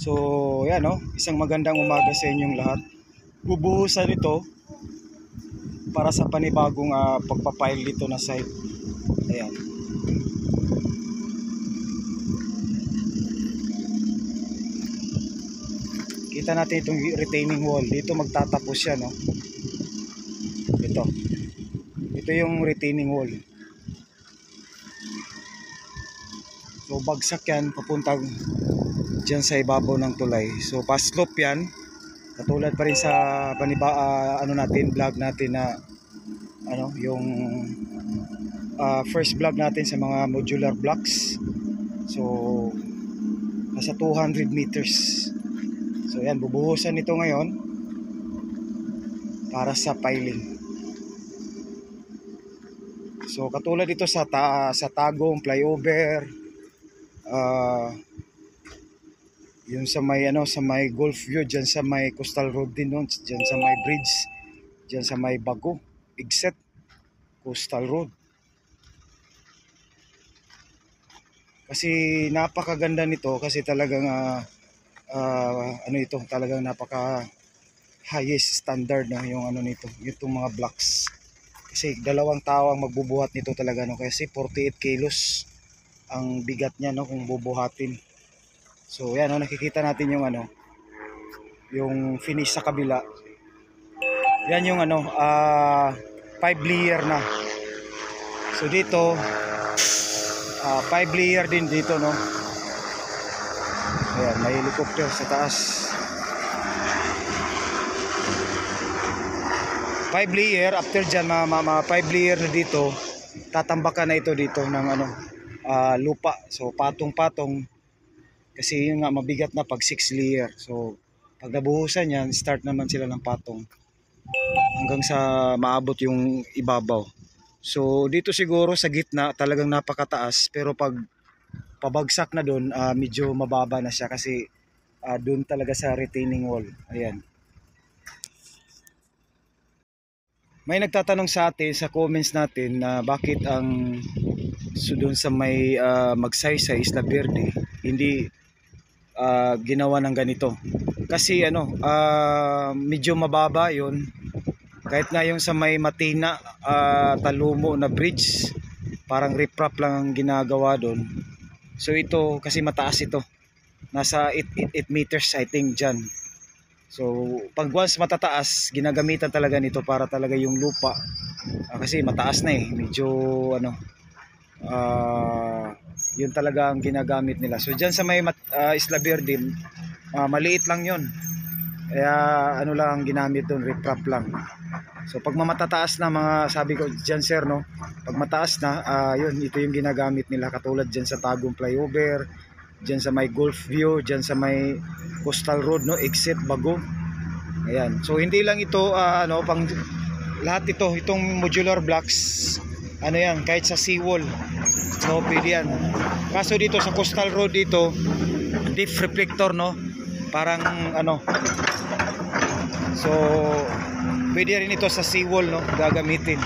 So yan no, isang magandang umaga sa inyong lahat. Bubuhusan ito para sa panibagong pagpapile dito na site. Ayan. Kita natin itong retaining wall. Dito magtatapos siya no. Ito yung retaining wall. So bagsak yan papuntang dyan sa ibabaw ng tulay. So pa-slope yan. Katulad pa rin sa vlog natin na yung first vlog natin sa mga modular blocks. So nasa 200 meters. So yan, bubuhusan ito ngayon para sa piling. So katulad ito sa Tagum flyover, yung sa may Golf View, diyan sa may Coastal Road din noon, diyan sa may bridge, diyan sa may Bago, exit Coastal Road. Kasi napakaganda nito kasi talagang ito talagang napaka highest standard no yung nito, itong mga blocks. Kasi dalawang tao ang magbubuhat nito talaga no, kasi 48 kilos ang bigat niya no kung bubuhatin. So yan no, nakikita natin yung yung finish sa kabila. Yan yung 5 layer na. So dito 5 layer din dito no. Ayan, may helicopter sa taas. 5 layer, after dyan, mga 5 layer na dito, tatambakan na ito dito ng lupa. So patong-patong, kasi yun nga mabigat na pag 6 layer. So pag nabuhusan yan, start naman sila ng patong hanggang sa maabot yung ibabaw. So dito siguro sa gitna talagang napakataas, pero pag pabagsak na doon, medyo mababa na siya kasi doon talaga sa retaining wall. Ayan. May nagtatanong sa atin sa comments natin na bakit ang doon sa may Magsaysay Isla Verde hindi ginawa ng ganito. Kasi medyo mababa yon. Kahit nga yung sa may Matina Talumo na bridge, parang riprap lang ang ginagawa doon. So ito kasi mataas ito. Nasa 8 meters I think dyan. So pag once matataas, ginagamitan talaga nito para talaga yung lupa kasi mataas na medyo yun talaga ang ginagamit nila. So dyan sa may Isla Verde, maliit lang yun, kaya lang ang ginamit doon, riprap lang. So pag matataas na, mga sabi ko dyan sir no, pag mataas na yun, ito yung ginagamit nila, katulad dyan sa Tagum flyover, dyan sa may Golf View, dyan sa may Coastal Road no, exit Bago. Ayan. So hindi lang ito pang lahat itong modular blocks, yan, kahit sa seawall no, pwede yan. Kaso dito sa Coastal Road dito, deep reflector no, parang so pwede rin ito sa seawall no, gagamitin.